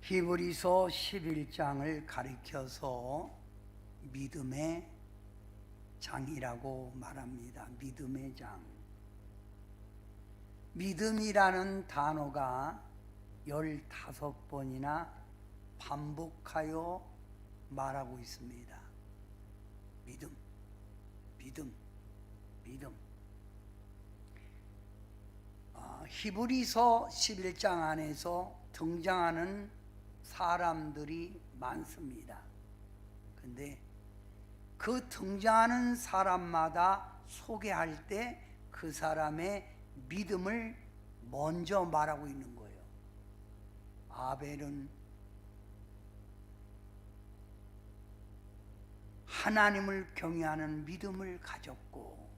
히브리서 11장을 가리켜서 믿음의 장이라고 말합니다. 믿음의 장. 믿음이라는 단어가 15번이나 반복하여 말하고 있습니다. 믿음, 믿음, 믿음. 히브리서 11장 안에서 등장하는 사람들이 많습니다. 근데 그 등장하는 사람마다 소개할 때 그 사람의 믿음을 먼저 말하고 있는 거예요. 아벨은 하나님을 경외하는 믿음을 가졌고,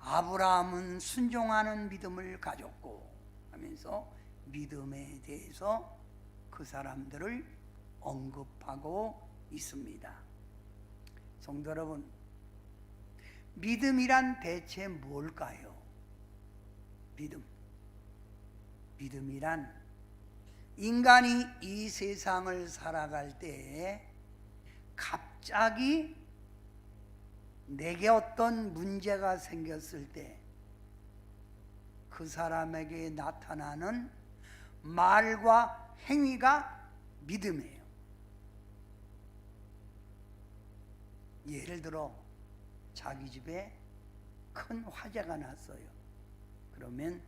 아브라함은 순종하는 믿음을 가졌고 하면서 믿음에 대해서 그 사람들을 언급하고 있습니다. 성도 여러분, 믿음이란 대체 뭘까요? 믿음이란 인간이 이 세상을 살아갈 때 갑자기 내게 어떤 문제가 생겼을 때 그 사람에게 나타나는 말과 행위가 믿음이에요. 예를 들어 자기 집에 큰 화재가 났어요. 그러면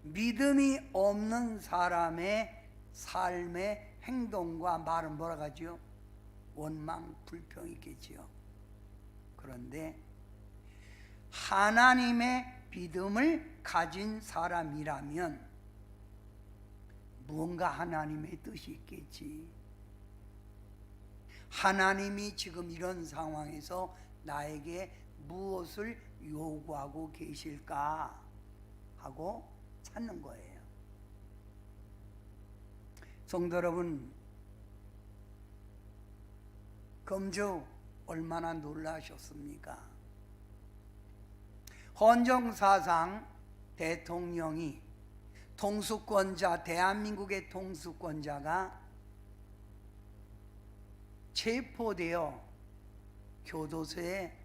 믿음이 없는 사람의 삶의 행동과 말은 뭐라고 하죠? 원망, 불평이겠지요. 그런데 하나님의 믿음을 가진 사람이라면 무언가 하나님의 뜻이 있겠지. 하나님이 지금 이런 상황에서 나에게 무엇을 요구하고 계실까 하고 찾는 거예요. 성도 여러분, 금주 얼마나 놀라셨습니까? 헌정사상 대통령이 통수권자, 대한민국의 통수권자가 체포되어 교도소에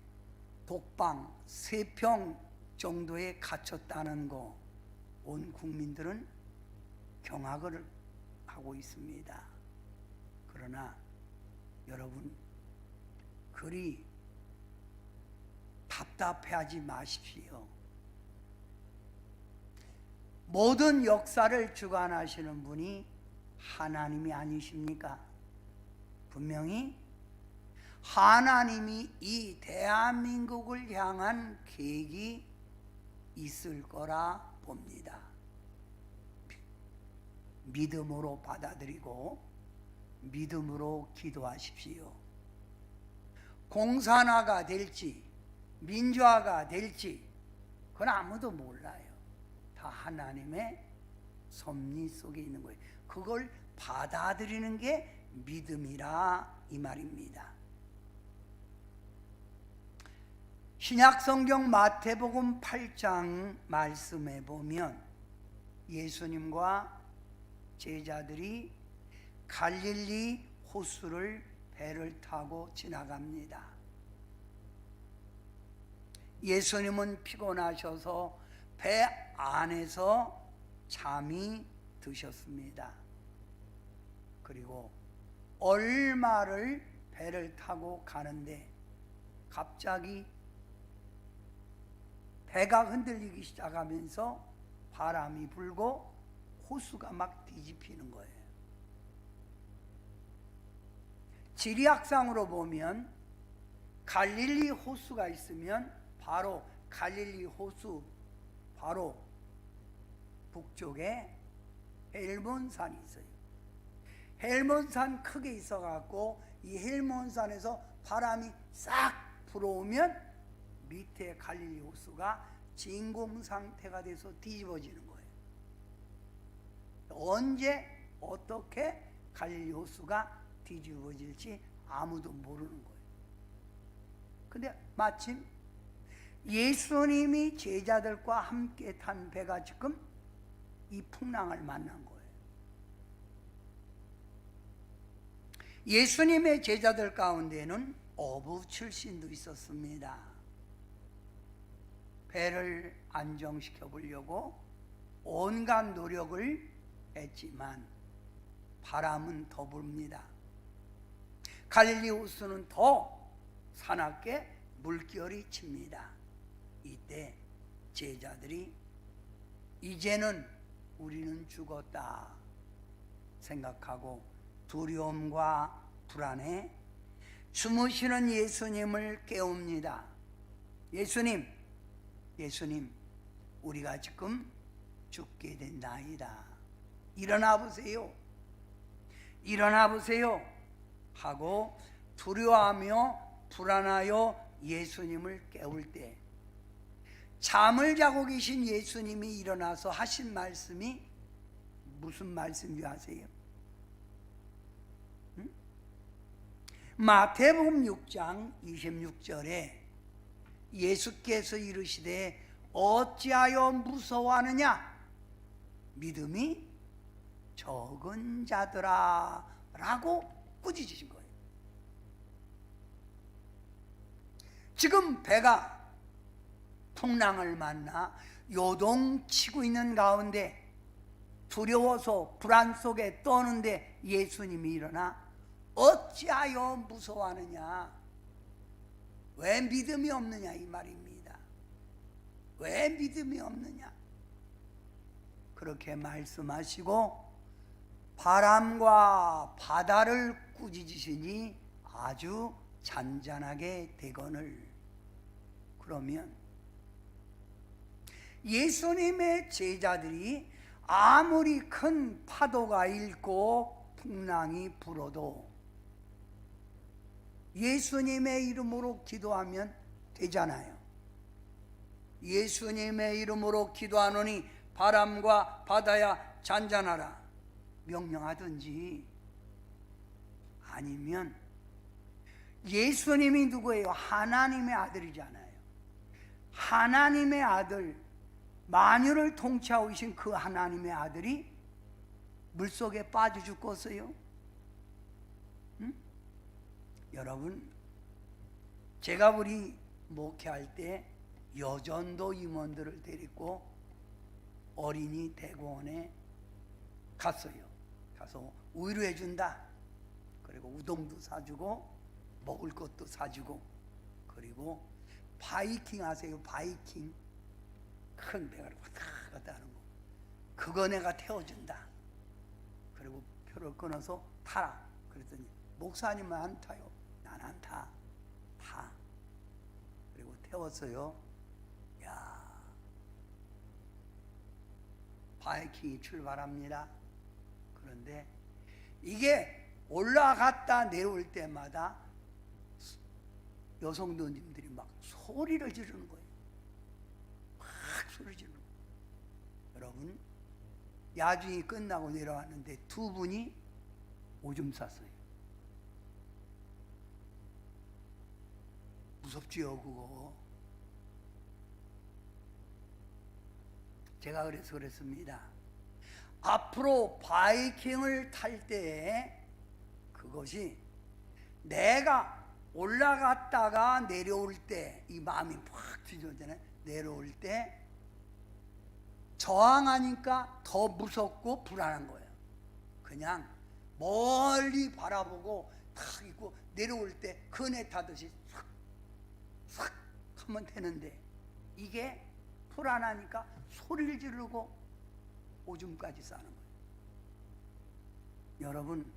독방 3평 정도에 갇혔다는 거, 온 국민들은 경악을 하고 있습니다. 그러나 여러분, 그리 답답해하지 마십시오. 모든 역사를 주관하시는 분이 하나님이 아니십니까? 분명히 하나님이 이 대한민국을 향한 계획이 있을 거라 봅니다. 믿음으로 받아들이고 믿음으로 기도하십시오. 공산화가 될지 민주화가 될지 그건 아무도 몰라요. 다 하나님의 섭리 속에 있는 거예요. 그걸 받아들이는 게 믿음이라 이 말입니다. 신약성경 마태복음 8장 말씀에 보면 예수님과 제자들이 갈릴리 호수를 배를 타고 지나갑니다. 예수님은 피곤하셔서 배 안에서 잠이 드셨습니다. 그리고 얼마를 배를 타고 가는데 갑자기 배가 흔들리기 시작하면서 바람이 불고 호수가 막 뒤집히는 거예요. 지리학상으로 보면 갈릴리 호수가 있으면 바로 갈릴리 호수 바로 북쪽에 헬몬산이 있어요. 헬몬산 크게 있어갖고 이 헬몬산에서 바람이 싹 불어오면 밑에 갈릴리 호수가 진공 상태가 돼서 뒤집어지는 거예요. 언제 어떻게 갈릴리 호수가 뒤집어질지 아무도 모르는 거예요. 근데 마침 예수님이 제자들과 함께 탄 배가 지금 이 풍랑을 만난 거예요. 예수님의 제자들 가운데는 어부 출신도 있었습니다. 배를 안정시켜 보려고 온갖 노력을 했지만 바람은 더 붑니다. 갈릴리 호수는 더 사납게 물결이 칩니다. 이때 제자들이 이제는 우리는 죽었다 생각하고 두려움과 불안에 주무시는 예수님을 깨웁니다. 예수님, 우리가 지금 죽게 된다이다. 일어나 보세요. 하고 두려워하며 불안하여 예수님을 깨울 때 잠을 자고 계신 예수님이 일어나서 하신 말씀이 무슨 말씀인지 아세요? 마태복음 6장 26절에 예수께서 이르시되 어찌하여 무서워하느냐? 믿음이 적은 자들아 라고 꾸짖으신 거예요. 지금 배가 풍랑을 만나 요동치고 있는 가운데 두려워서 불안 속에 떠는데 예수님이 일어나 어찌하여 무서워하느냐? 왜 믿음이 없느냐 이 말입니다. 왜 믿음이 없느냐? 그렇게 말씀하시고 바람과 바다를 꾸짖으시니 아주 잔잔하게 되거늘. 그러면 예수님의 제자들이 아무리 큰 파도가 일고 풍랑이 불어도 예수님의 이름으로 기도하면 되잖아요. 예수님의 이름으로 기도하노니 바람과 바다야 잔잔하라 명령하든지, 아니면 예수님이 누구예요? 하나님의 아들이잖아요. 하나님의 아들, 만유를 통치하신 그 하나님의 아들이 물속에 빠져 죽겠어요? 응? 여러분, 제가 우리 목회할 때 여전도 임원들을 데리고 어린이 대공원에 갔어요. 가서 우유를 해준다. 그리고 우동도 사주고 먹을 것도 사주고, 그리고 바이킹 아세요? 바이킹, 큰 배가 왔다 갔다 하는 거, 그거 내가 태워준다. 그리고 표를 끊어서 타라. 그랬더니 목사님은 안 타요. 난 안 타. 타. 그리고 태웠어요. 야, 바이킹이 출발합니다. 그런데 이게 올라갔다 내려올 때마다 여성도님들이 막 소리를 지르는 거예요. 막 소리 지르는 거예요. 여러분, 야중이 끝나고 내려왔는데 두 분이 오줌 쌌어요. 무섭지요, 그거. 제가 그래서 그랬습니다. 앞으로 바이킹을 탈 때 그것이 내가 올라갔다가 내려올 때 이 마음이 팍 뒤집어지잖아요. 내려올 때 저항하니까 더 무섭고 불안한 거예요. 그냥 멀리 바라보고 탁 있고 내려올 때 그네 타듯이 싹 하면 되는데, 이게 불안하니까 소리를 지르고 오줌까지 싸는 거예요. 여러분,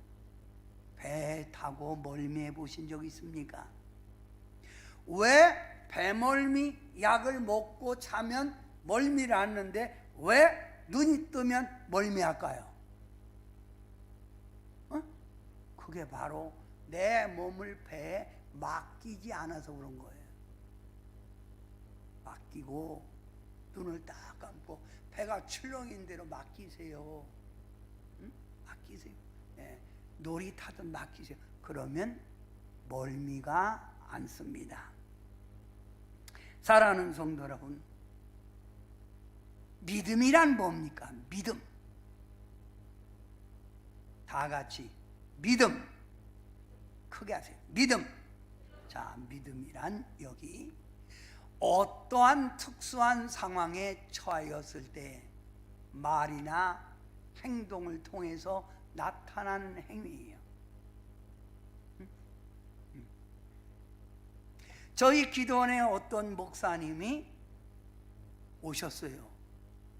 배 타고 멀미해 보신 적 있습니까? 왜 배멀미 약을 먹고 자면 멀미를 않는데 왜 눈이 뜨면 멀미할까요? 그게 바로 내 몸을 배에 맡기지 않아서 그런 거예요. 맡기고 눈을 딱 감고 배가 출렁인 대로 맡기세요. 응? 맡기세요. 네. 놀이 타든 맡기세요. 그러면 멀미가 않습니다. 사랑하는 성도 여러분, 믿음이란 뭡니까? 믿음. 다 같이 믿음. 크게 하세요. 믿음. 자, 믿음이란 여기 어떠한 특수한 상황에 처하였을 때 말이나 행동을 통해서 나타나는 행위예요. 저희 기도원에 어떤 목사님이 오셨어요.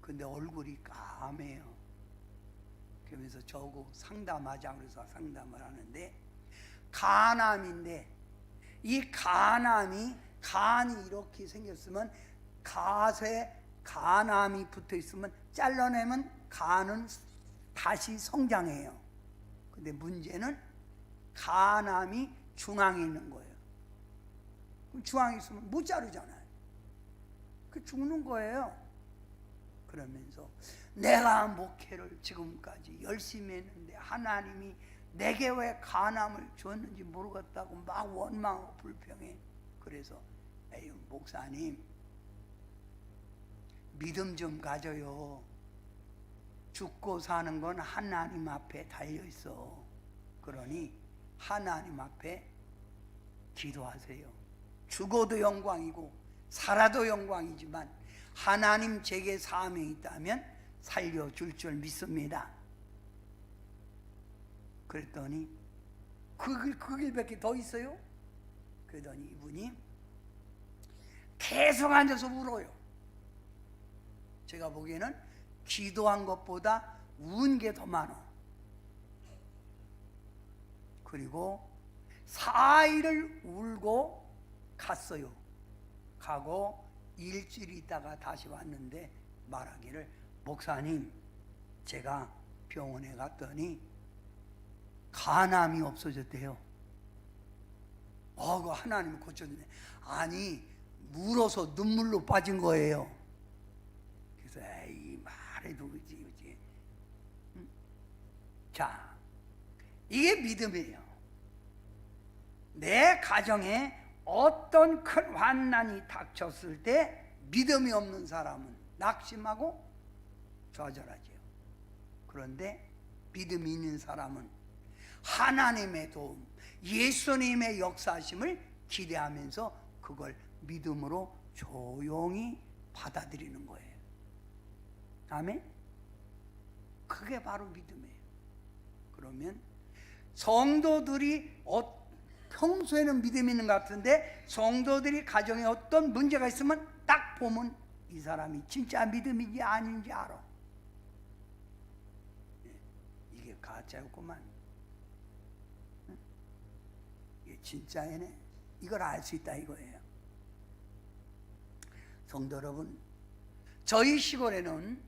근데 얼굴이 까매요. 그러면서 저하고 상담하자 그래서 상담을 하는데, 간암인데 이 간암이, 간이 이렇게 생겼으면 갓에 간암이 붙어 있으면 잘라내면 간은 다시 성장해요. 근데 문제는 간암이 중앙에 있는 거예요. 그럼 중앙에 있으면 못 자르잖아요. 그 죽는 거예요. 그러면서 내가 목회를 지금까지 열심히 했는데 하나님이 내게 왜 간암을 줬는지 모르겠다고 막 원망하고 불평해. 그래서 에이 목사님, 믿음 좀 가져요. 죽고 사는 건 하나님 앞에 달려있어. 그러니 하나님 앞에 기도하세요. 죽어도 영광이고 살아도 영광이지만 하나님 제게 사명이 있다면 살려줄 줄 믿습니다. 그랬더니 그 길밖에 더 있어요? 그러더니 이분이 계속 앉아서 울어요. 제가 보기에는 기도한 것보다 운 게 더 많아. 그리고 4일을 울고 갔어요. 가고 일주일 있다가 다시 왔는데 말하기를, 목사님, 제가 병원에 갔더니 간암이 없어졌대요. 그 하나님 고쳐주네. 아니, 울어서 눈물로 빠진 거예요. 그래서 에이 말해도 그지. 자, 이게 믿음이에요. 내 가정에 어떤 큰 환난이 닥쳤을 때 믿음이 없는 사람은 낙심하고 좌절하죠. 그런데 믿음이 있는 사람은 하나님의 도움, 예수님의 역사하심을 기대하면서 그걸 믿음으로 조용히 받아들이는 거예요. 아멘? 그게 바로 믿음이에요. 그러면 성도들이 평소에는 믿음이 있는 것 같은데 성도들이 가정에 어떤 문제가 있으면 딱 보면 이 사람이 진짜 믿음인지 아닌지 알아. 이게 가짜였구만. 이게 진짜이네. 이걸 알 수 있다 이거예요. 성도 여러분, 저희 시골에는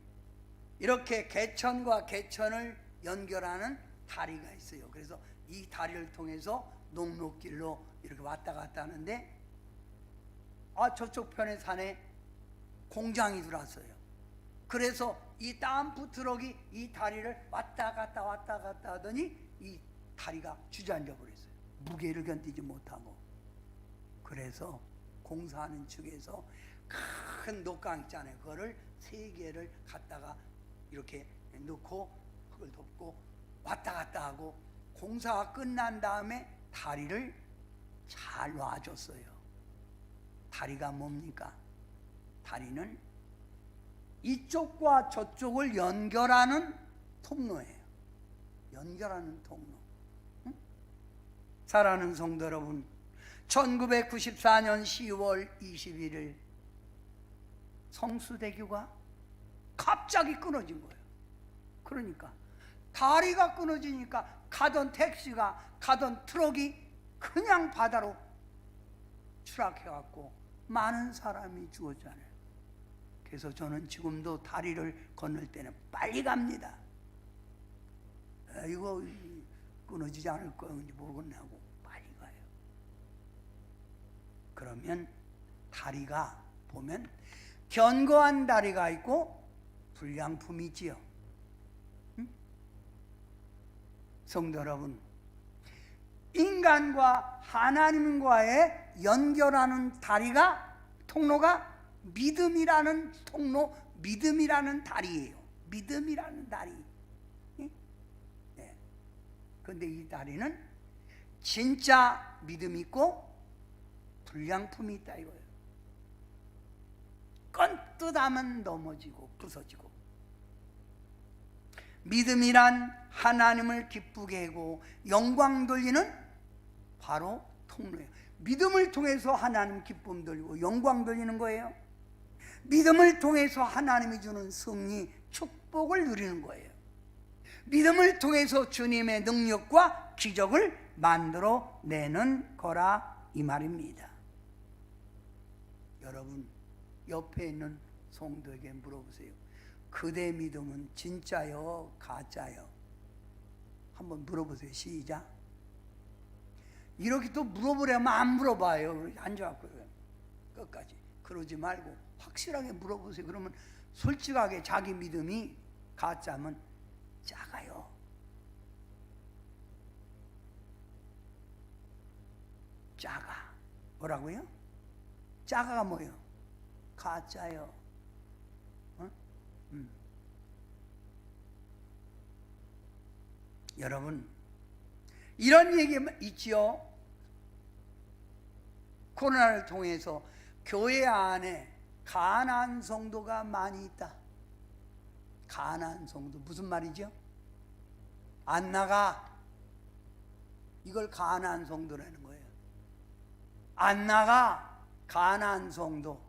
이렇게 개천과 개천을 연결하는 다리가 있어요. 그래서 이 다리를 통해서 농로길로 이렇게 왔다 갔다 하는데, 저쪽 편의 산에 공장이 들어왔어요. 그래서 이 덤프 트럭이 이 다리를 왔다 갔다 하더니 이 다리가 주저앉아 버렸어요. 무게를 견디지 못하고. 그래서 공사하는 측에서 큰 녹강 있잖아요. 그거를 3개를 갖다가 이렇게 넣고 그걸 덮고 왔다 갔다 하고, 공사가 끝난 다음에 다리를 잘 놔줬어요. 다리가 뭡니까? 다리는 이쪽과 저쪽을 연결하는 통로예요. 연결하는 통로. 응? 사랑하는 성도 여러분, 1994년 10월 21일 성수대교가 갑자기 끊어진 거예요. 그러니까 다리가 끊어지니까 가던 택시가, 가던 트럭이 그냥 바다로 추락해갖고 많은 사람이 죽었잖아요. 그래서 저는 지금도 다리를 건널 때는 빨리 갑니다. 이거 끊어지지 않을 건지 모르겠네 하고 빨리 가요. 그러면 다리가 보면 견고한 다리가 있고 불량품이 있지요. 성도 여러분, 인간과 하나님과의 연결하는 다리가, 통로가 믿음이라는 통로, 믿음이라는 다리예요. 믿음이라는 다리. 네. 그런데 이 다리는 진짜 믿음이 있고 불량품이 있다 이거예요. 껌뜯하면 넘어지고 부서지고. 믿음이란 하나님을 기쁘게 하고 영광 돌리는 바로 통로예요. 믿음을 통해서 하나님 기쁨 돌리고 영광 돌리는 거예요. 믿음을 통해서 하나님이 주는 승리, 축복을 누리는 거예요. 믿음을 통해서 주님의 능력과 기적을 만들어내는 거라 이 말입니다. 여러분, 옆에 있는 성도에게 물어보세요. 그대 믿음은 진짜요, 가짜요? 한번 물어보세요. 시작. 이렇게 또 물어보려면 안 물어봐요. 앉아갖고 끝까지. 그러지 말고 확실하게 물어보세요. 그러면 솔직하게 자기 믿음이 가짜면 작아요. 작아. 뭐라고요? 작아가 뭐예요? 가짜요. 어? 여러분, 이런 얘기 있지요. 코로나를 통해서 교회 안에 가난한 성도가 많이 있다. 가난한 성도 무슨 말이죠? 안 나가. 이걸 가난한 성도라는 거예요. 안 나가. 가난한 성도.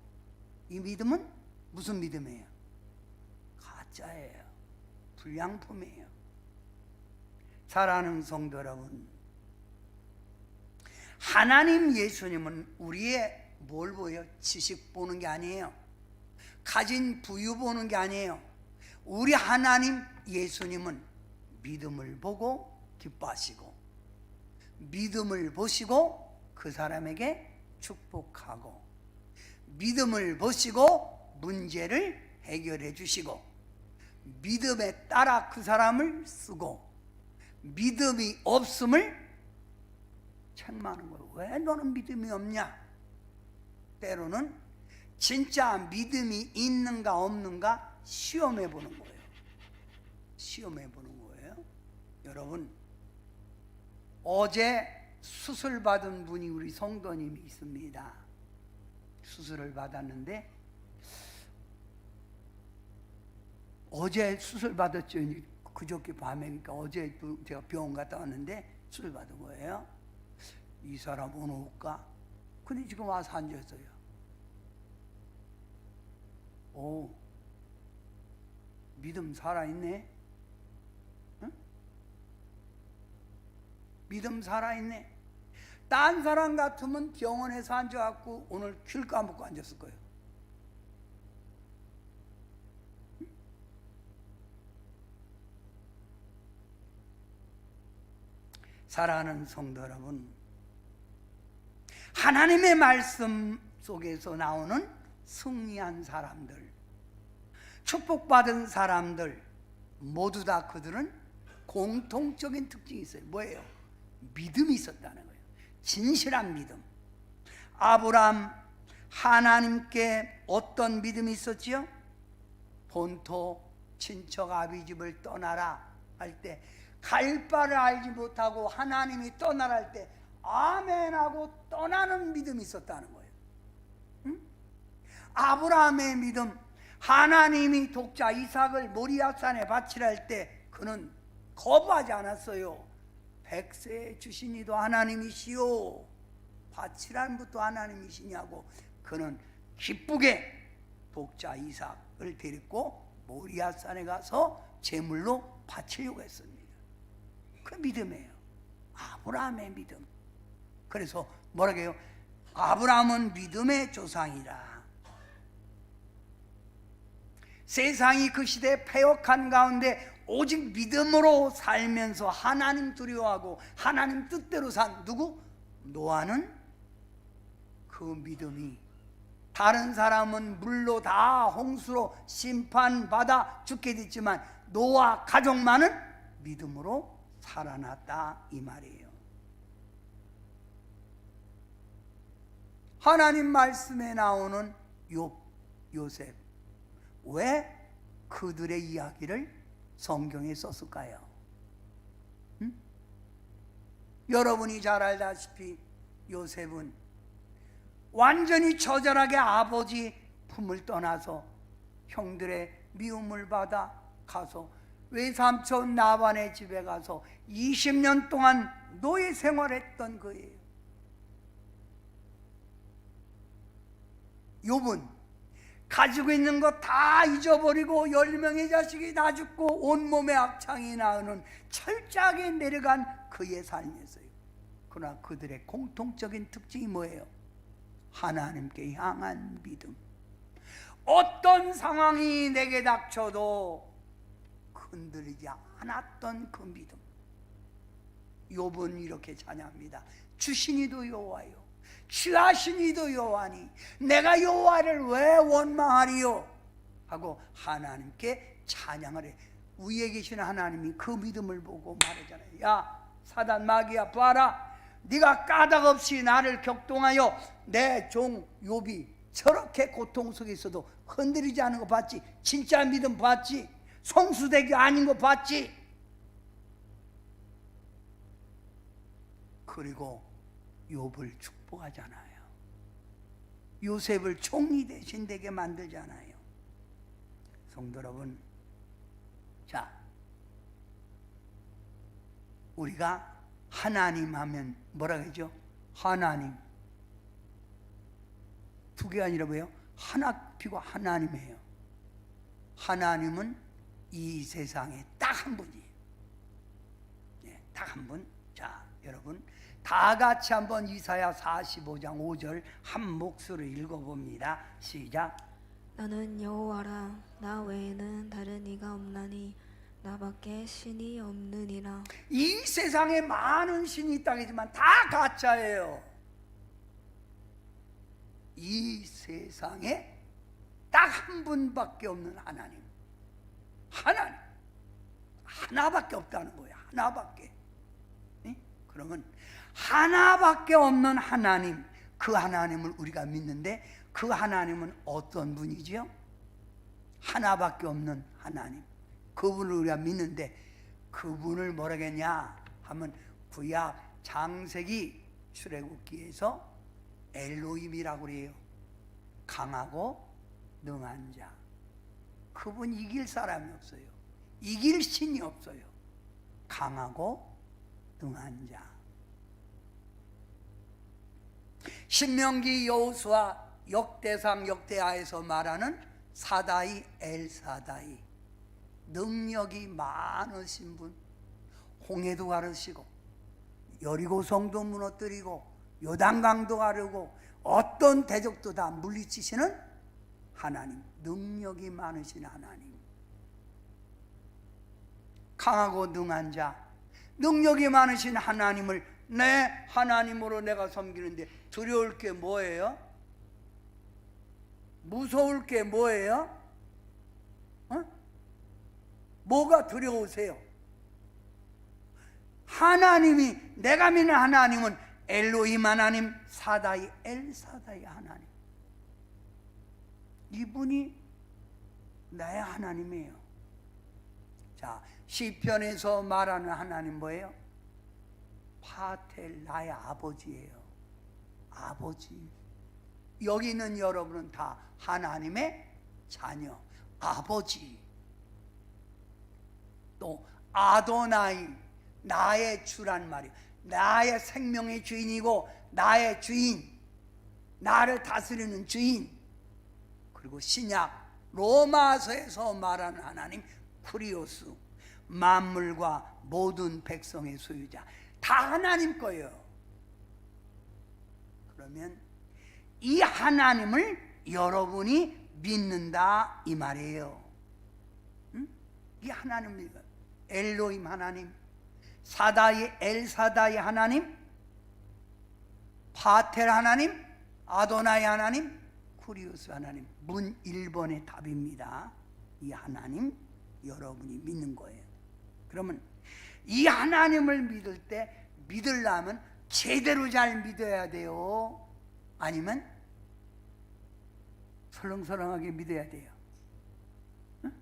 이 믿음은 무슨 믿음이에요? 가짜예요. 불량품이에요. 사랑하는 성도 여러분, 하나님 예수님은 우리의 뭘 보여요? 지식 보는 게 아니에요. 가진 부유 보는 게 아니에요. 우리 하나님 예수님은 믿음을 보고 기뻐하시고, 믿음을 보시고 그 사람에게 축복하고, 믿음을 보시고 문제를 해결해 주시고, 믿음에 따라 그 사람을 쓰고, 믿음이 없음을 책망하는 거예요. 왜 너는 믿음이 없냐? 때로는 진짜 믿음이 있는가 없는가 시험해 보는 거예요. 시험해 보는 거예요. 여러분, 어제 수술 받은 분이 우리 성도님이 있습니다. 수술을 받았는데 어제 수술 받았죠. 그저께 밤에니까 어제 제가 병원 갔다 왔는데 수술 받은 거예요. 이 사람 오늘 올까? 근데 지금 와서 앉았어요. 오, 믿음 살아있네. 응? 믿음 살아있네. 딴 사람 같으면 병원에서 앉아갖고 오늘 길 까먹고 앉았을 거예요. 응? 사랑하는 성도 여러분, 하나님의 말씀 속에서 나오는 승리한 사람들, 축복받은 사람들 모두 다 그들은 공통적인 특징이 있어요. 뭐예요? 믿음이 있었다는 거예요. 진실한 믿음. 아브라함, 하나님께 어떤 믿음이 있었지요? 본토 친척 아비 집을 떠나라 할 때, 갈 바를 알지 못하고 하나님이 떠나라 할 때 아멘 하고 떠나는 믿음이 있었다는 거예요. 응? 아브라함의 믿음, 하나님이 독자 이삭을 모리아산에 바치라 할 때 그는 거부하지 않았어요. 백세 주신 이도 하나님이시오, 바치라는 것도 하나님이시냐고 그는 기쁘게 독자 이삭을 데리고 모리아산에 가서 제물로 바치려고 했습니다. 그 믿음이에요. 아브라함의 믿음. 그래서 뭐라고 해요? 아브라함은 믿음의 조상이라. 세상이 그 시대에 패역한 가운데 오직 믿음으로 살면서 하나님 두려워하고 하나님 뜻대로 산 누구? 노아는 그 믿음이, 다른 사람은 물로 다 홍수로 심판받아 죽게 됐지만 노아 가족만은 믿음으로 살아났다 이 말이에요. 하나님 말씀에 나오는 요셉, 왜 그들의 이야기를 성경에 썼을까요? 여러분이 잘 알다시피 요셉은 완전히 처절하게 아버지 품을 떠나서 형들의 미움을 받아 가서 외삼촌 나반의 집에 가서 20년 동안 노예 생활했던 거예요. 욥은 가지고 있는 거 다 잊어버리고 10명의 자식이 다 죽고 온몸에 악창이 나오는 철저하게 내려간 그의 삶이었어요. 그러나 그들의 공통적인 특징이 뭐예요? 하나님께 향한 믿음. 어떤 상황이 내게 닥쳐도 흔들리지 않았던 그 믿음. 욥은 이렇게 찬양합니다. 주신이도 여호와요, 취하신이도 여호와니 내가 여호와를 왜 원망하리요 하고 하나님께 찬양을 해. 위에 계신 하나님이 그 믿음을 보고 말하잖아요. 야 사단 마귀야, 봐라, 네가 까닭없이 나를 격동하여 내 종 욥이 저렇게 고통 속에 있어도 흔들리지 않은 거 봤지? 진짜 믿음 봤지? 성수대교 아닌 거 봤지? 그리고 욥을 축복하잖아요. 요셉을 총리 대신 되게 만들잖아요. 성도 여러분, 자, 우리가 하나님 하면 뭐라 그러죠? 하나님. 두 개가 아니라 뭐예요? 하나 피고 하나님이에요. 하나님은 이 세상에 딱 한 분이에요. 네, 딱 한 분. 자, 여러분 다 같이 한번 이사야 45장 5절 한 목소리로 읽어봅니다. 시작. 나는 여호와라, 나 외에는 다른 이가 없나니 나밖에 신이 없느니라. 이 세상에 많은 신이 있다겠지만 다 가짜예요. 이 세상에 딱 한 분밖에 없는 하나님. 하나님. 하나밖에 없다는 거예요. 하나밖에. 네? 그러면 하나밖에 없는 하나님, 그 하나님을 우리가 믿는데 그 하나님은 어떤 분이죠? 하나밖에 없는 하나님. 그분을 우리가 믿는데 그분을 뭐라겠냐 하면 구약 창세기 출애굽기에서 엘로힘이라고 그래요. 강하고 능한 자. 그분 이길 사람이 없어요. 이길 신이 없어요. 강하고 능한 자. 신명기 여호수아 역대상 역대하에서 말하는 사다이 엘사다이, 능력이 많으신 분, 홍해도 가르시고 여리고성도 무너뜨리고 요단강도 가르고 어떤 대적도 다 물리치시는 하나님, 능력이 많으신 하나님. 강하고 능한 자, 능력이 많으신 하나님을 내 하나님으로 내가 섬기는데 두려울 게 뭐예요? 무서울 게 뭐예요? 뭐가 두려우세요? 하나님이, 내가 믿는 하나님은 엘로힘 하나님, 사다이 엘사다이 하나님. 이분이 나의 하나님이에요. 자, 시편에서 말하는 하나님 뭐예요? 파텔, 나의 아버지예요. 아버지. 여기 있는 여러분은 다 하나님의 자녀, 아버지. 또 아도나이, 나의 주란 말이에요. 나의 생명의 주인이고 나의 주인, 나를 다스리는 주인. 그리고 신약 로마서에서 말하는 하나님 쿠리오스, 만물과 모든 백성의 소유자. 다 하나님 거예요. 그러면 이 하나님을 여러분이 믿는다 이 말이에요. 응? 이 하나님입니다. 엘로힘 하나님, 사다이 엘사다이 하나님, 파텔 하나님, 아도나이 하나님, 쿠리오스 하나님. 문 1번의 답입니다. 이 하나님 여러분이 믿는 거예요. 그러면 이 하나님을 믿을 때 믿으려면 제대로 잘 믿어야 돼요. 아니면 설렁설렁하게 믿어야 돼요. 응?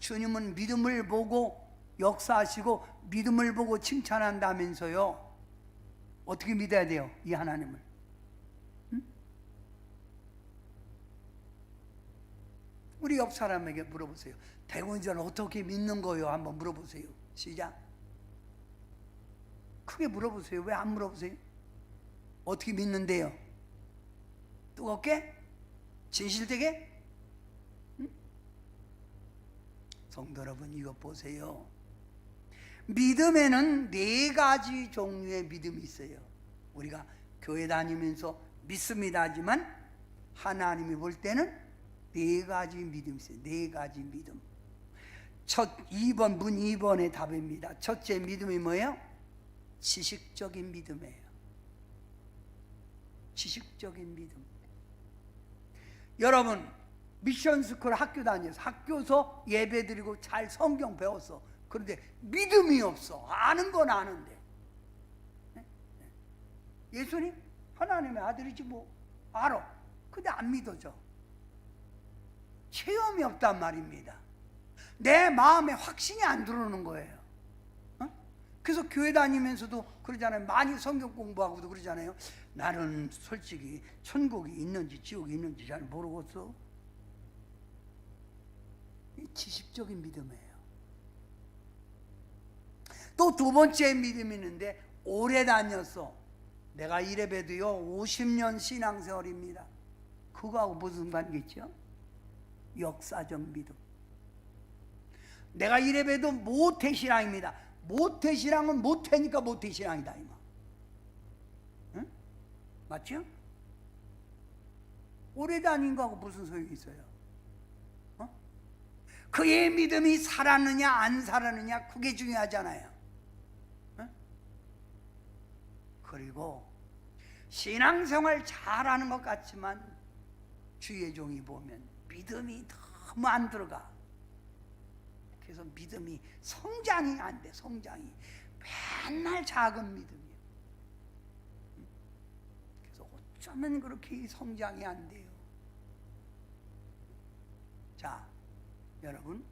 주님은 믿음을 보고 역사하시고 믿음을 보고 칭찬한다면서요. 어떻게 믿어야 돼요? 이 하나님을. 응? 우리 옆 사람에게 물어보세요. 대군자를 어떻게 믿는 거요? 한번 물어보세요. 시작. 크게 물어보세요. 왜 안 물어보세요? 어떻게 믿는데요? 뜨겁게? 진실되게? 응? 성도 여러분, 이거 보세요. 믿음에는 4가지 종류의 믿음이 있어요. 우리가 교회 다니면서 믿습니다 하지만 하나님이 볼 때는 4가지 믿음이 있어요. 4가지 믿음. 문 2번의 답입니다. 첫째 믿음이 뭐예요? 지식적인 믿음이에요. 지식적인 믿음. 여러분 미션스쿨 학교 다녀서 학교서 예배드리고 잘 성경 배웠어. 그런데 믿음이 없어. 아는 건 아는데. 예수님 하나님의 아들이지 뭐. 알아. 근데 안 믿어져. 체험이 없단 말입니다. 내 마음에 확신이 안 들어오는 거예요. 그래서 교회 다니면서도 그러잖아요. 많이 성경 공부하고도 그러잖아요. 나는 솔직히 천국이 있는지 지옥이 있는지 잘 모르겠어. 지식적인 믿음이에요. 또 2번째 믿음이 있는데 오래 다녔어. 내가 이래봬도요 50년 신앙생활입니다. 그거하고 무슨 관계죠? 역사적 믿음. 내가 이래봬도 모태신앙입니다. 모태신앙은 모태니까 모태신앙이다 이 말. 응? 맞죠? 오래 다닌 거하고 무슨 소용이 있어요? 그의 믿음이 살았느냐 안 살았느냐 그게 중요하잖아요. 그리고 신앙생활 잘하는 것 같지만 주의 종이 보면 믿음이 너무 안 들어가. 그래서 믿음이 성장이 안 돼. 성장이 맨날 작은 믿음이에요. 그래서 어쩌면 그렇게 성장이 안 돼요. 자, 여러분,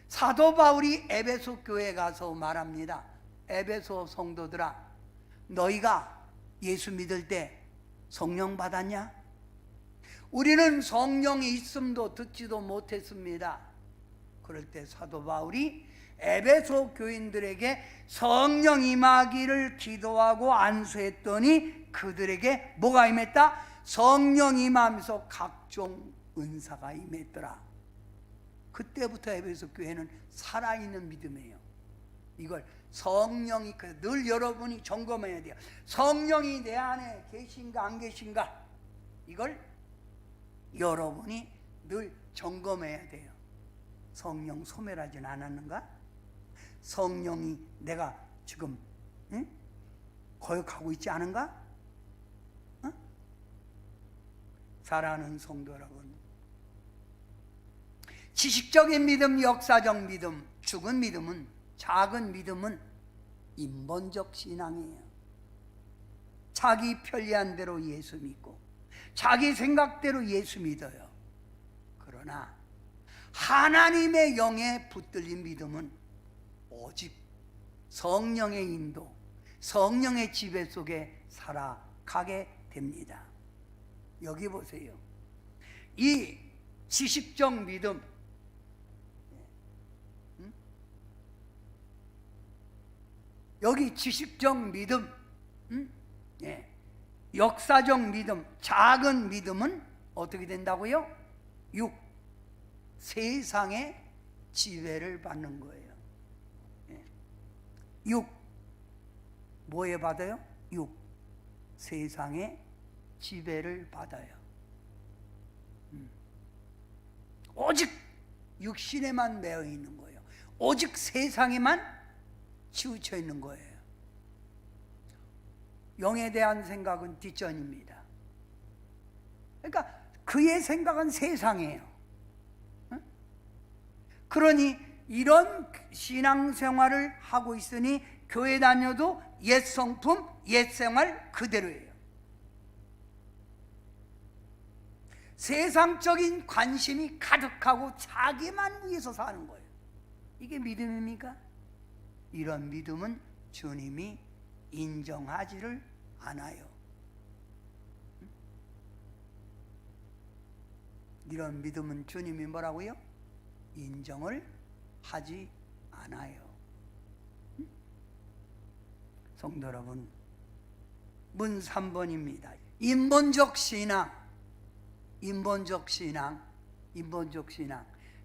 사도 바울이 에베소 교회에 가서 말합니다. 에베소 성도들아, 너희가 예수 믿을 때 성령 받았냐? 우리는 성령이 있음도 듣지도 못했습니다. 그럴 때 사도 바울이 에베소 교인들에게 성령 임하기를 기도하고 안수했더니 그들에게 뭐가 임했다? 성령 임하면서 각종 은사가 임했더라. 그때부터 에베소 교회는 살아있는 믿음이에요. 이걸 성령이 늘 여러분이 점검해야 돼요. 성령이 내 안에 계신가 안 계신가 이걸 여러분이 늘 점검해야 돼요. 성령 소멸하진 않았는가? 성령이 내가 지금 거역하고 있지 않은가? 사랑하는 성도 여러분, 지식적인 믿음, 역사적 믿음, 죽은 믿음은, 작은 믿음은 인본적 신앙이에요. 자기 편리한 대로 예수 믿고 자기 생각대로 예수 믿어요. 그러나 하나님의 영에 붙들린 믿음은 오직 성령의 인도, 성령의 지배 속에 살아가게 됩니다. 여기 보세요. 이 지식적 믿음, 여기 지식적 믿음, 역사적 믿음, 작은 믿음은 어떻게 된다고요? 세상의 지배를 받는 거예요. 뭐에 받아요? 세상의 지배를 받아요. 오직 육신에만 매여 있는 거예요. 오직 세상에만 치우쳐 있는 거예요. 영에 대한 생각은 뒷전입니다. 그러니까 그의 생각은 세상이에요. 그러니 이런 신앙생활을 하고 있으니 교회 다녀도 옛 성품, 옛 생활 그대로예요. 세상적인 관심이 가득하고 자기만 위해서 사는 거예요. 이게 믿음입니까? 이런 믿음은 주님이 인정하지를 않아요. 이런 믿음은 주님이 뭐라고요? 인정을 하지 않아요. 성도 여러분, 문 3번입니다. 인본적 신앙,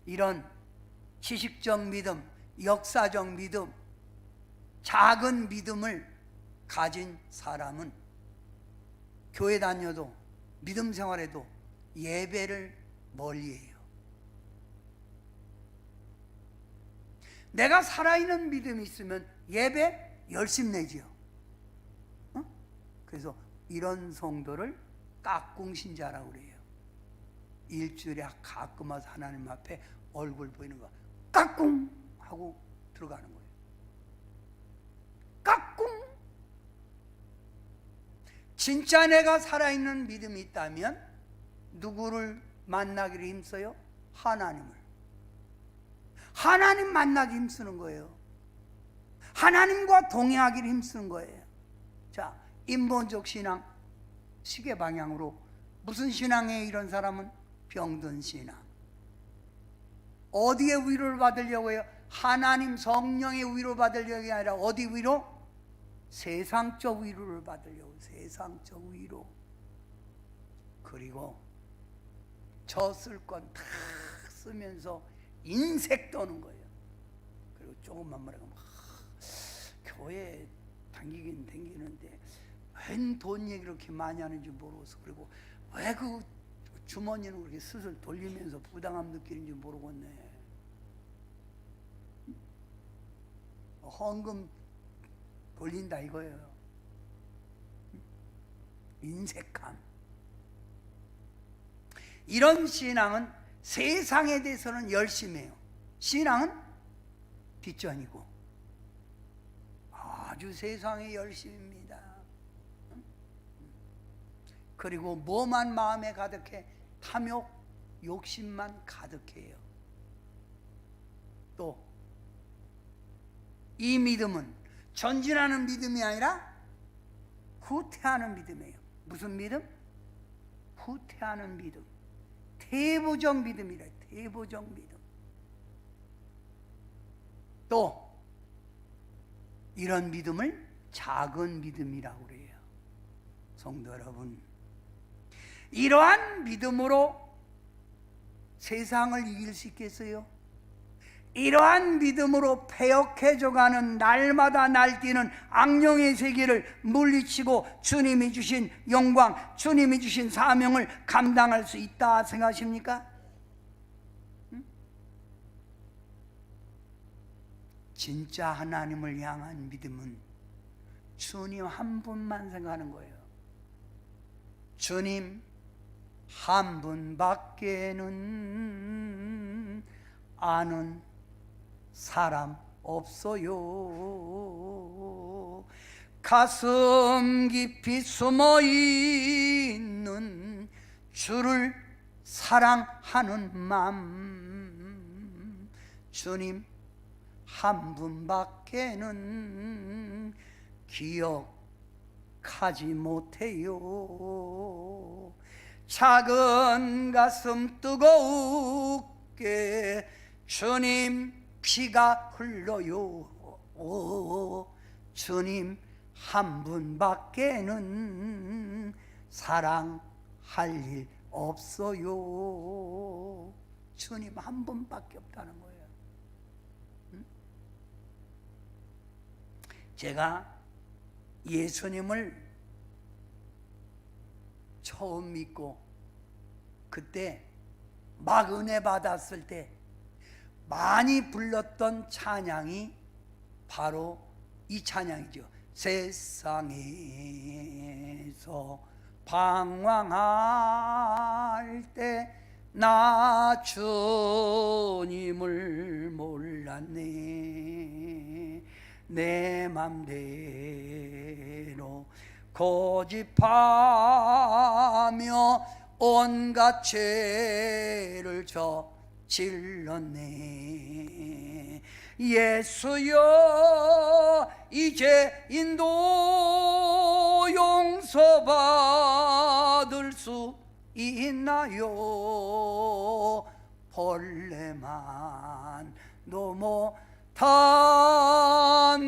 이런 지식적 믿음, 역사적 믿음, 작은 믿음을 가진 사람은 교회 다녀도 믿음 생활에도 예배를 멀리해요. 내가 살아있는 믿음이 있으면 예배 열심히 내지요. 그래서 이런 성도를 깍꿍신자라고 그래요. 일주일에 가끔 와서 하나님 앞에 얼굴 보이는 거 깍꿍 하고 들어가는 거예요. 깍꿍. 진짜 내가 살아있는 믿음이 있다면 누구를 만나기를 힘써요? 하나님 만나기 힘쓰는 거예요. 하나님과 동행하기를 힘쓰는 거예요. 자, 인본적 신앙, 시계 방향으로 무슨 신앙에 이런 사람은 병든 신앙. 어디에 위로를 받으려고 해요? 하나님 성령의 위로 받으려고 아니라 어디 위로? 세상적 위로를 받으려고. 세상적 위로. 그리고 저 쓸 건 다 쓰면서 인색 떠는 거예요. 그리고 조금만 말하면 교회 다니긴 다니는데 웬 돈 얘기를 그렇게 많이 하는지 모르겠어. 그리고 왜 그 주머니는 그렇게 슬슬 돌리면서 부당함 느끼는지 모르겠네. 헌금 돌린다 이거예요. 인색함. 이런 신앙은 세상에 대해서는 열심히 해요. 신앙은 뒷전이고 아주 세상에 열심입니다. 그리고 뭐만 마음에 가득해? 탐욕, 욕심만 가득해요. 또 이 믿음은 전진하는 믿음이 아니라 후퇴하는 믿음이에요. 무슨 믿음? 후퇴하는 믿음. 태보적 믿음이래. 태보적 믿음. 또 이런 믿음을 작은 믿음이라고 그래요. 성도 여러분, 이러한 믿음으로 세상을 이길 수 있겠어요? 이러한 믿음으로 패역해져가는 날마다 날뛰는 악령의 세계를 물리치고 주님이 주신 영광, 주님이 주신 사명을 감당할 수 있다 생각하십니까? 진짜 하나님을 향한 믿음은 주님 한 분만 생각하는 거예요. 주님 한 분밖에는 아는 사람 없어요. 가슴 깊이 숨어 있는 주를 사랑하는 마음, 주님 한 분밖에는 기억하지 못해요. 작은 가슴 뜨거우게 주님 피가 흘러요. 주님 한 분밖에는 사랑할 일 없어요. 주님 한 분밖에 없다는 거예요. 제가 예수님을 처음 믿고 그때 막 은혜 받았을 때 많이 불렀던 찬양이 바로 이 찬양이죠. 세상에서 방황할 때 나 주님을 몰랐네. 내 맘대로 고집하며 온갖 죄를 저질렀네. 예수여 이제 인도 용서받을 수 있나요? 벌레만 못한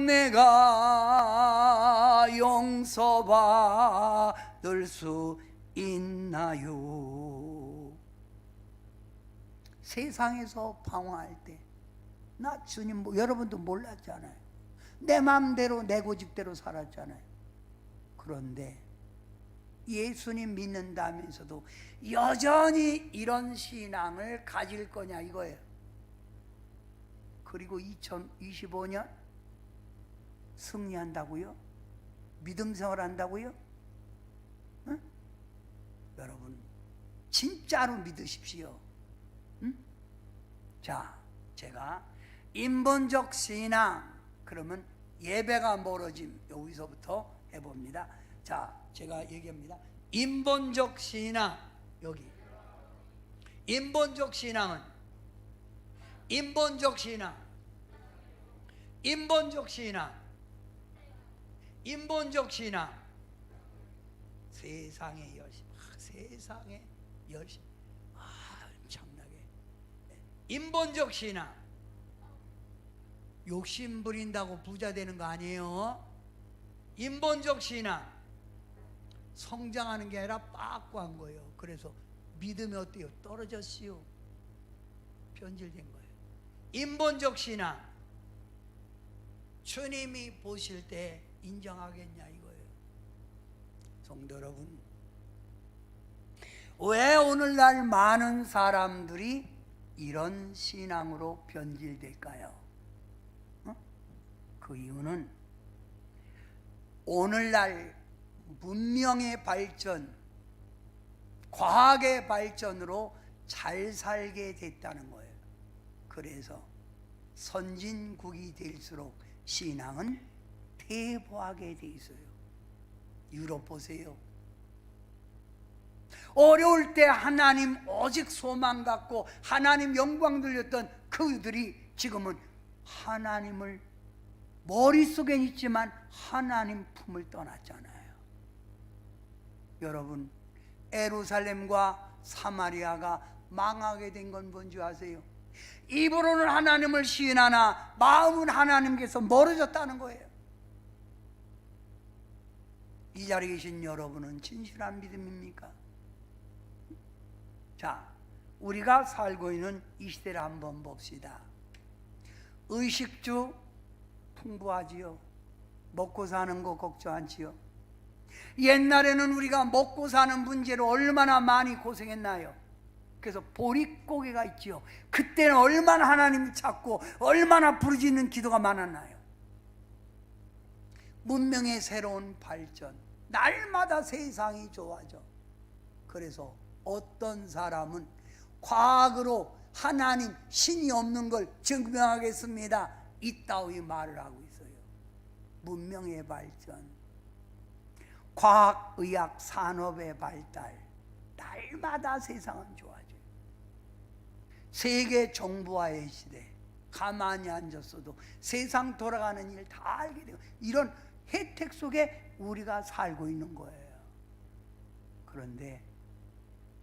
내가 용서받을 수 있나요? 세상에서 방황할 때 나 주님 여러분도 몰랐잖아요. 내 마음대로 내 고집대로 살았잖아요. 그런데 예수님 믿는다면서도 여전히 이런 신앙을 가질 거냐 이거예요. 그리고 2025년 승리한다고요? 믿음 생활한다고요? 응? 여러분 진짜로 믿으십시오. 응? 자, 제가 인본적 신앙 그러면 예배가 멀어짐 여기서부터 해봅니다. 자, 제가 얘기합니다. 인본적 신앙 여기 인본적 신앙은 인본적 신앙 세상의 열심 세상의 열심 엄청나게 인본적 신앙 욕심 부린다고 부자 되는 거 아니에요. 인본적 신앙 성장하는 게 아니라 빠꾸한 거예요. 그래서 믿음이 어때요? 떨어졌어요. 변질된 거예요. 인본적 신앙 주님이 보실 때 인정하겠냐 이거예요. 성도 여러분, 왜 오늘날 많은 사람들이 이런 신앙으로 변질될까요? 그 이유는 오늘날 문명의 발전, 과학의 발전으로 잘 살게 됐다는 거예요. 그래서 선진국이 될수록 신앙은 퇴보하게 돼 있어요. 유럽 보세요. 어려울 때 하나님 오직 소망 갖고 하나님 영광 들렸던 그들이 지금은 하나님을 머릿속엔 있지만 하나님 품을 떠났잖아요. 여러분, 예루살렘과 사마리아가 망하게 된 건 뭔지 아세요? 입으로는 하나님을 시인하나 마음은 하나님께서 멀어졌다는 거예요. 이 자리에 계신 여러분은 진실한 믿음입니까? 자, 우리가 살고 있는 이 시대를 한번 봅시다. 의식주 풍부하지요. 먹고 사는 거 걱정하지요. 옛날에는 우리가 먹고 사는 문제로 얼마나 많이 고생했나요? 그래서 보릿고개가 있지요. 그때는 얼마나 하나님 찾고 얼마나 부르짖는 기도가 많았나요? 문명의 새로운 발전, 날마다 세상이 좋아져. 그래서 어떤 사람은 과학으로 하나님, 신이 없는 걸 증명하겠습니다, 이따위 말을 하고 있어요. 문명의 발전, 과학의학 산업의 발달, 날마다 세상은 좋아져요. 세계 정보화의 시대, 가만히 앉았어도 세상 돌아가는 일 다 알게 되고 이런 혜택 속에 우리가 살고 있는 거예요. 그런데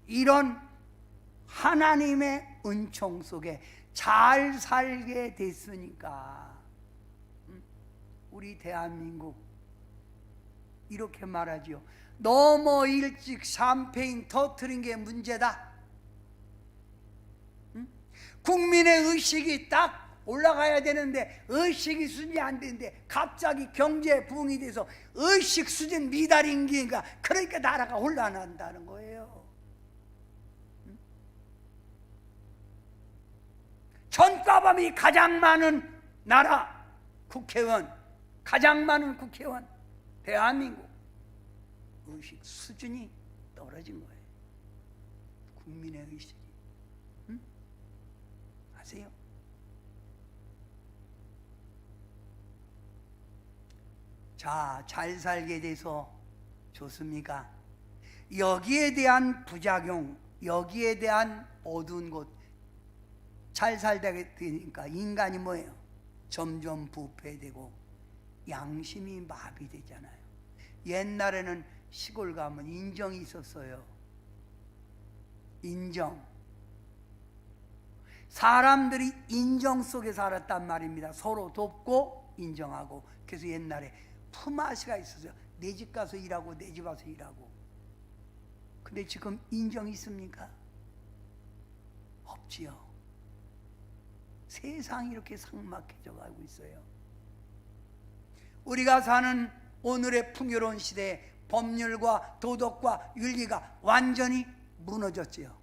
이런 하나님의 은총 속에 잘 살게 됐으니까 우리 대한민국 이렇게 말하지요. 너무 일찍 샴페인 터뜨린 게 문제다. 국민의 의식이 딱 올라가야 되는데 의식이 수준이 안 되는데 갑자기 경제 부흥이 돼서 의식 수준 미달인 게니까 그러니까 나라가 혼란한다는 거예요. 전과범이 가장 많은 나라 국회의원, 가장 많은 국회의원 대한민국, 의식 수준이 떨어진 거예요. 국민의 의식이. 아세요? 자, 잘 살게 돼서 좋습니까? 여기에 대한 부작용, 여기에 대한 어두운 곳, 잘 살게 되니까 인간이 뭐예요? 점점 부패되고 양심이 마비되잖아요. 옛날에는 시골 가면 인정이 있었어요. 인정. 사람들이 인정 속에 살았단 말입니다. 서로 돕고 인정하고. 그래서 옛날에 품앗이가 있었어요. 내 집 가서 일하고 내 집 와서 일하고. 근데 지금 인정 있습니까? 없지요. 세상이 이렇게 삭막해져 가고 있어요. 우리가 사는 오늘의 풍요로운 시대에 법률과 도덕과 윤리가 완전히 무너졌지요.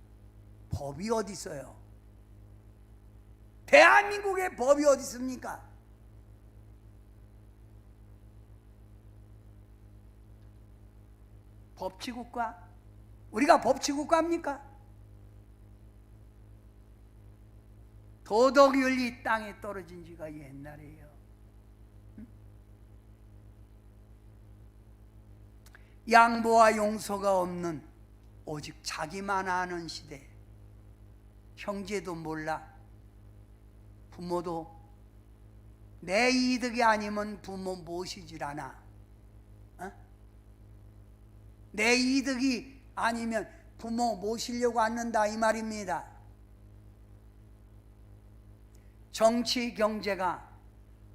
법이 어디 있어요? 대한민국의 법이 어디 있습니까? 법치국가? 우리가 법치국가입니까? 도덕윤리 땅에 떨어진 지가 옛날이에요. 양보와 용서가 없는 오직 자기만 아는 시대. 형제도 몰라. 부모도 내 이득이 아니면 부모 모시질 않아. 내 이득이 아니면 부모 모시려고 않는다 이 말입니다. 정치 경제가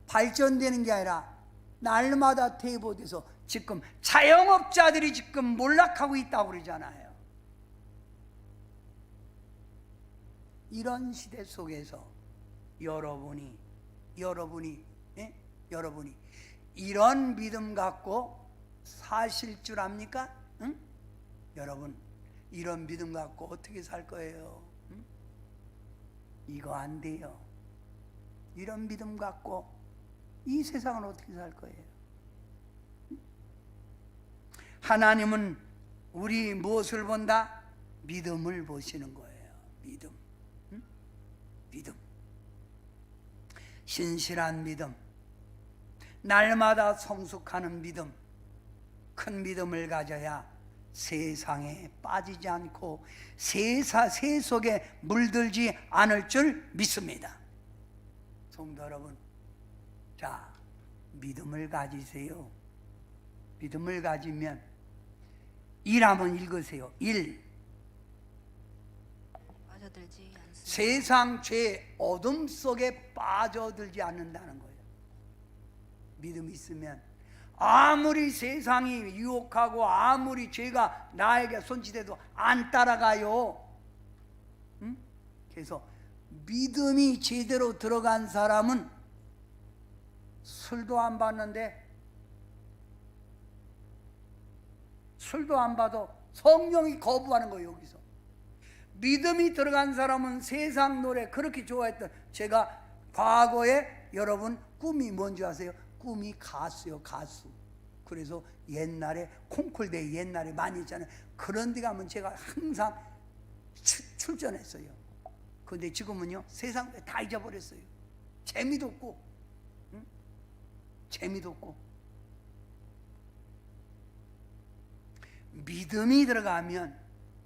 발전되는 게 아니라 날마다 퇴보돼서 지금 자영업자들이 지금 몰락하고 있다고 그러잖아요. 이런 시대 속에서 여러분이 이런 믿음 갖고 사실 줄 압니까? 응? 여러분 이런 믿음 갖고 어떻게 살 거예요? 응? 이거 안 돼요. 이런 믿음 갖고 이 세상을 어떻게 살 거예요? 하나님은 우리 무엇을 본다? 믿음을 보시는 거예요. 믿음. 응? 믿음. 신실한 믿음. 날마다 성숙하는 믿음. 큰 믿음을 가져야 세상에 빠지지 않고 새 속에 물들지 않을 줄 믿습니다. 성도 여러분, 자, 믿음을 가지세요. 믿음을 가지면 일 한번 읽으세요. 일. 빠져들지 않습니다. 세상 죄 어둠 속에 빠져들지 않는다는 거예요. 믿음이 있으면 아무리 세상이 유혹하고 아무리 죄가 나에게 손짓해도 안 따라가요. 응? 그래서 믿음이 제대로 들어간 사람은 술도 안 받는데 술도 안 봐도 성령이 거부하는 거예요. 여기서 믿음이 들어간 사람은 세상 노래 그렇게 좋아했던, 제가 과거에 여러분 꿈이 뭔지 아세요? 꿈이 가수요, 가수. 그래서 옛날에 콩쿨대회 옛날에 많이 있잖아요. 그런 데 가면 제가 항상 출전했어요. 그런데 지금은요 세상 다 잊어버렸어요. 재미도 없고, 응? 재미도 없고. 믿음이 들어가면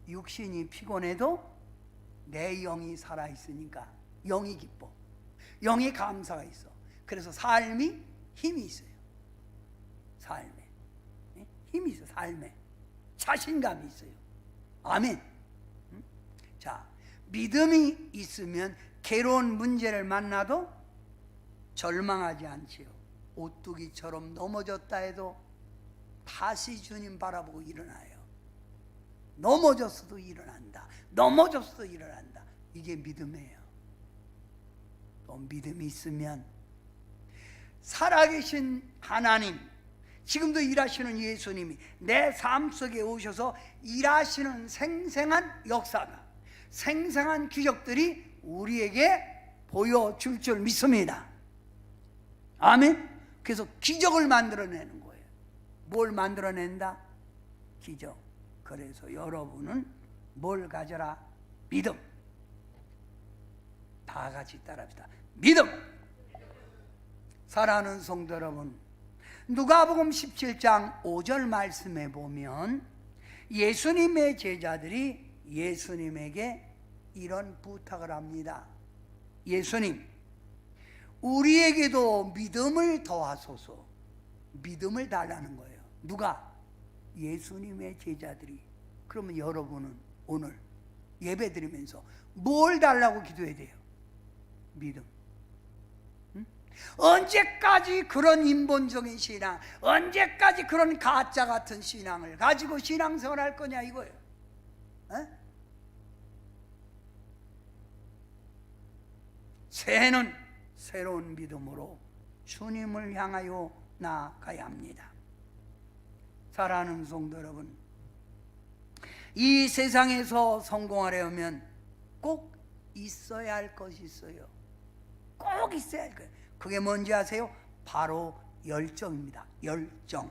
육신이 피곤해도 내 영이 살아있으니까 영이 기뻐. 영의 감사가 있어. 그래서 삶이 힘이 있어요. 삶에 힘이 있어. 삶에 자신감이 있어요. 아멘. 자, 믿음이 있으면 괴로운 문제를 만나도 절망하지 않지요. 오뚜기처럼 넘어졌다 해도 다시 주님 바라보고 일어나요. 넘어졌어도 일어난다. 넘어졌어도 일어난다. 이게 믿음이에요. 또 믿음이 있으면 살아계신 하나님, 지금도 일하시는 예수님이 내 삶 속에 오셔서 일하시는 생생한 역사가, 생생한 기적들이 우리에게 보여줄 줄 믿습니다. 아멘. 그래서 기적을 만들어내는 거예요. 뭘 만들어낸다? 기적. 그래서 여러분은 뭘 가져라? 믿음. 다 같이 따라합시다. 믿음. 사랑하는 성도 여러분, 누가복음 17장 5절 말씀에 보면 예수님의 제자들이 예수님에게 이런 부탁을 합니다. 예수님, 우리에게도 믿음을 더하소서. 믿음을 달라는 거예요. 누가? 예수님의 제자들이. 그러면 여러분은 오늘 예배 드리면서 뭘 달라고 기도해야 돼요? 믿음. 응? 언제까지 그런 인본적인 신앙, 언제까지 그런 가짜 같은 신앙을 가지고 신앙생활 할 거냐 이거예요. 어? 새해는 새로운 믿음으로 주님을 향하여 나아가야 합니다. 사랑하는 성도 여러분, 이 세상에서 성공하려면 꼭 있어야 할 것이 있어요. 꼭 있어야 할 거예요. 그게 뭔지 아세요? 바로 열정입니다. 열정.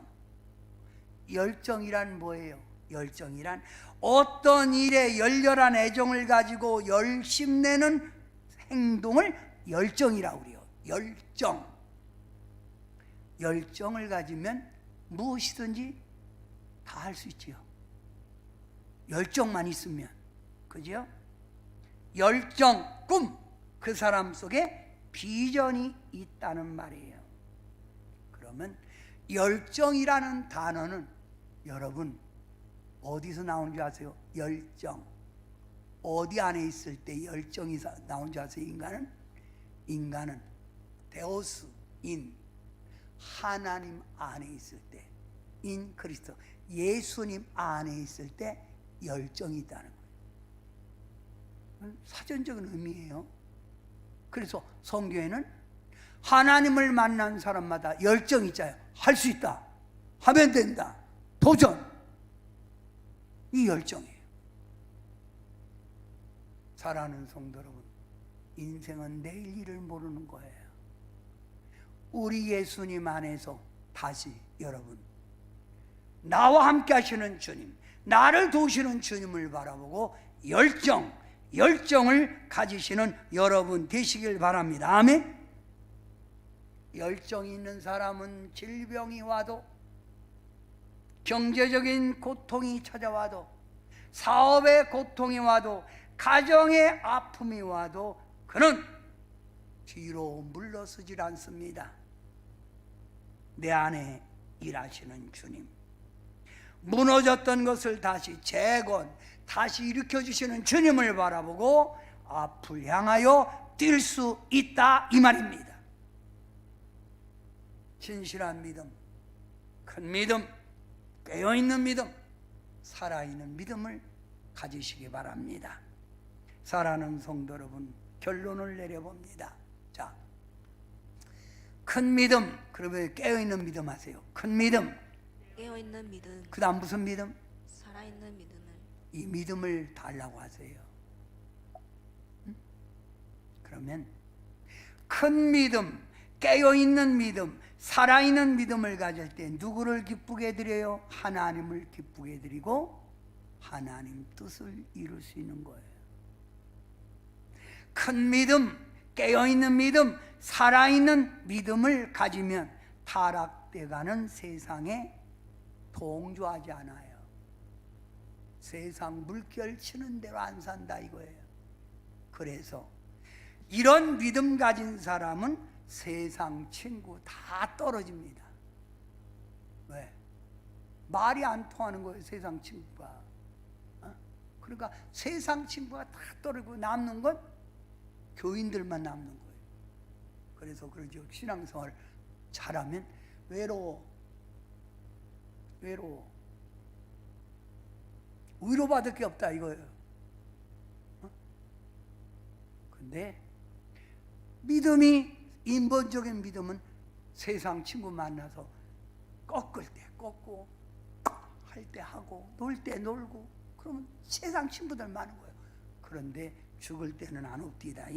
열정이란 뭐예요? 열정이란 어떤 일에 열렬한 애정을 가지고 열심내는 행동을 열정이라고 그래요. 열정. 열정을 가지면 무엇이든지 다 할 수 있지요. 열정만 있으면. 그죠? 열정, 꿈. 그 사람 속에 비전이 있다는 말이에요. 그러면 열정이라는 단어는 여러분 어디서 나온 줄 아세요? 열정. 어디 안에 있을 때 열정이 나온 줄 아세요? 인간은 데오스, 인, 하나님 안에 있을 때, 인 그리스도, 예수님 안에 있을 때 열정이 있다는 거예요. 사전적인 의미예요. 그래서 성경에는 하나님을 만난 사람마다 열정이 있잖아요. 할 수 있다, 하면 된다, 도전. 이 열정이에요. 사랑하는 성도 여러분, 인생은 내일 일을 모르는 거예요. 우리 예수님 안에서 다시 여러분, 나와 함께 하시는 주님, 나를 도우시는 주님을 바라보고 열정을 가지시는 여러분 되시길 바랍니다. 아멘. 열정이 있는 사람은 질병이 와도, 경제적인 고통이 찾아와도, 사업의 고통이 와도, 가정의 아픔이 와도 그는 뒤로 물러서질 않습니다. 내 안에 일하시는 주님, 무너졌던 것을 다시 재건, 다시 일으켜주시는 주님을 바라보고 앞을 향하여 뛸 수 있다 이 말입니다. 진실한 믿음, 큰 믿음, 깨어있는 믿음, 살아있는 믿음을 가지시기 바랍니다. 사랑하는 성도 여러분, 결론을 내려봅니다. 자, 큰 믿음, 그러면 깨어있는 믿음 하세요. 큰 믿음, 깨어있는 믿음, 그 다음 무슨 믿음? 살아있는 믿음을. 이 믿음을 달라고 하세요. 그러면 큰 믿음, 깨어있는 믿음, 살아있는 믿음을 가질 때 누구를 기쁘게 드려요? 하나님을 기쁘게 드리고 하나님 뜻을 이룰 수 있는 거예요. 큰 믿음, 깨어있는 믿음, 살아있는 믿음을 가지면 타락돼가는 세상에 동조하지 않아요. 세상 물결 치는 대로 안 산다 이거예요. 그래서 이런 믿음 가진 사람은 세상 친구 다 떨어집니다. 왜? 말이 안 통하는 거예요, 세상 친구가. 그러니까 세상 친구가 다 떨어지고 남는 건 교인들만 남는 거예요. 그래서 그러죠. 신앙생활 잘하면 외로워. 위로받을 게 없다 이거예요. 근데 믿음이, 인본적인 믿음은 세상 친구 만나서 꺾을 때 꺾고, 할 때 하고, 놀 때 놀고, 그러면 세상 친구들 많은 거예요. 그런데 죽을 때는 안 없디다.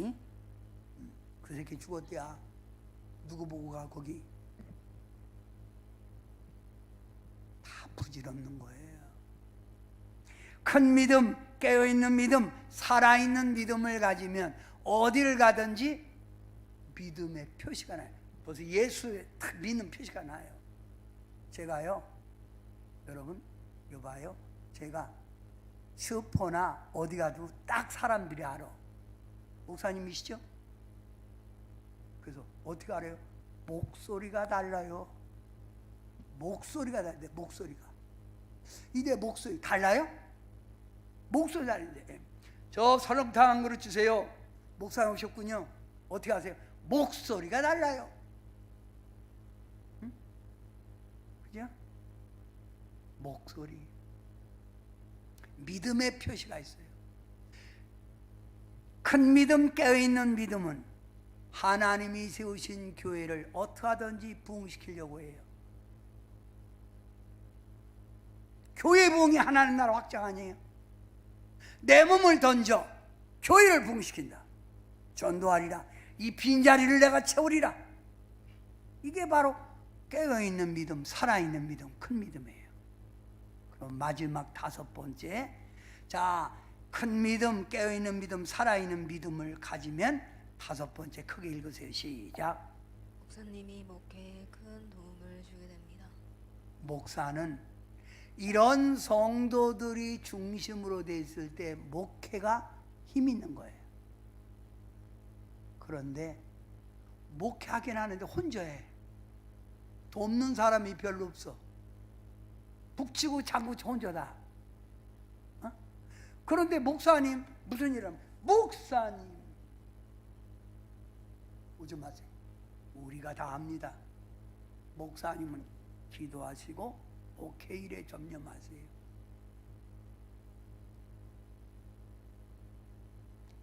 그 새끼 죽었대야. 누구 보고 가 거기. 다 부질없는 거예요. 큰 믿음, 깨어있는 믿음, 살아있는 믿음을 가지면 어디를 가든지 믿음의 표시가 나요. 벌써 예수의 딱 믿는 표시가 나요. 제가요, 여러분, 여봐요. 제가 슈퍼나 어디 가도 딱 사람들이 알아. 목사님이시죠? 그래서 어떻게 알아요? 목소리가 달라요. 목소리가 달라요. 목소리가. 이내 목소리 달라요? 목소리 다른데. 저 설렁탕 한 그릇 주세요. 목사님 오셨군요. 어떻게 하세요? 목소리가 달라요. 응? 그죠? 목소리. 믿음의 표시가 있어요. 큰 믿음, 깨어있는 믿음은 하나님이 세우신 교회를 어떻게 하든지 부흥시키려고 해요. 교회 부흥이 하나님 나라 확장 아니에요? 내 몸을 던져 교회를 부흥시킨다. 전도하리라. 이 빈자리를 내가 채우리라. 이게 바로 깨어있는 믿음, 살아있는 믿음, 큰 믿음이에요. 그럼 마지막 5번째, 자, 큰 믿음, 깨어있는 믿음, 살아있는 믿음을 가지면 5번째 크게 읽으세요. 시작. 목사님이 목회에 큰 도움을 주게 됩니다. 목사는 이런 성도들이 중심으로 돼 있을 때 목회가 힘 있는 거예요. 그런데 목회하긴 하는데 혼자 해. 돕는 사람이 별로 없어. 북치고 장구치 혼자다. 어? 그런데 목사님 무슨 일 하면 목사님 오지 마세요. 우리가 다 압니다. 목사님은 기도하시고 목회 일에 전념하세요.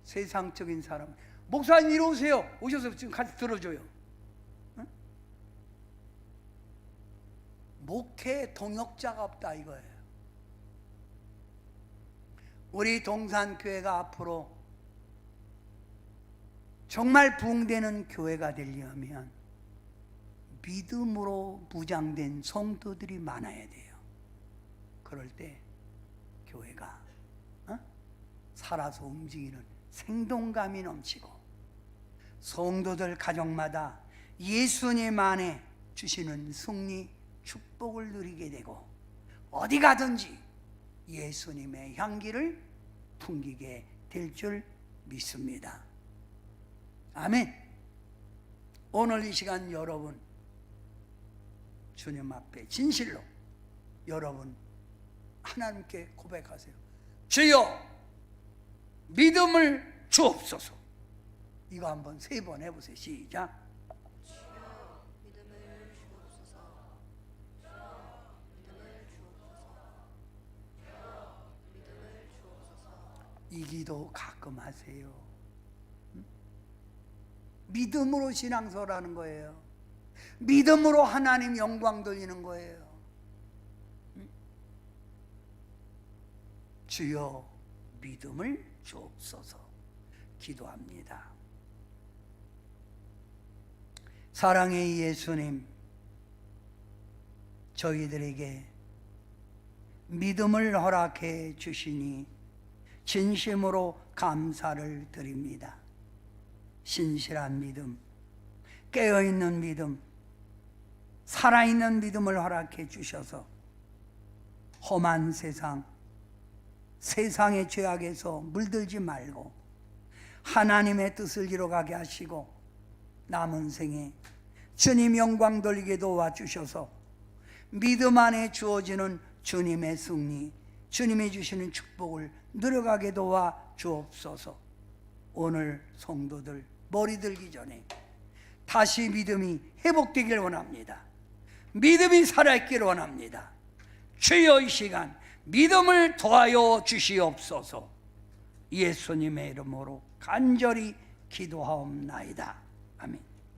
세상적인 사람 목사님 이리 오세요. 오셔서 지금 같이 들어줘요. 응? 목회 동역자가 없다 이거예요. 우리 동산교회가 앞으로 정말 부흥되는 교회가 되려면 믿음으로 무장된 성도들이 많아야 돼요. 그럴 때 교회가 살아서 움직이는 생동감이 넘치고 성도들 가정마다 예수님 안에 주시는 승리, 축복을 누리게 되고 어디 가든지 예수님의 향기를 풍기게 될 줄 믿습니다. 아멘. 오늘 이 시간 여러분 주님 앞에 진실로 여러분 하나님께 고백하세요. 주여 믿음을 주옵소서. 이거 한번 3번 해보세요. 시작. 주여 믿음을 주옵소서. 주여 믿음을 주옵소서. 주여 믿음을 주옵소서. 이 기도 가끔 하세요. 믿음으로 신앙서라는 거예요. 믿음으로 하나님 영광 돌리는 거예요. 주여 믿음을 주옵소서. 기도합니다. 사랑의 예수님, 저희들에게 믿음을 허락해 주시니 진심으로 감사를 드립니다. 신실한 믿음, 깨어있는 믿음, 살아있는 믿음을 허락해 주셔서 험한 세상, 세상의 죄악에서 물들지 말고 하나님의 뜻을 이뤄가게 하시고 남은 생에 주님 영광 돌리게 도와주셔서 믿음 안에 주어지는 주님의 승리, 주님이 주시는 축복을 누려가게 도와주옵소서. 오늘 성도들 머리 들기 전에 다시 믿음이 회복되길 원합니다. 믿음이 살아있기를 원합니다. 주여 이 시간 믿음을 더하여 주시옵소서. 예수님의 이름으로 간절히 기도하옵나이다. 아멘.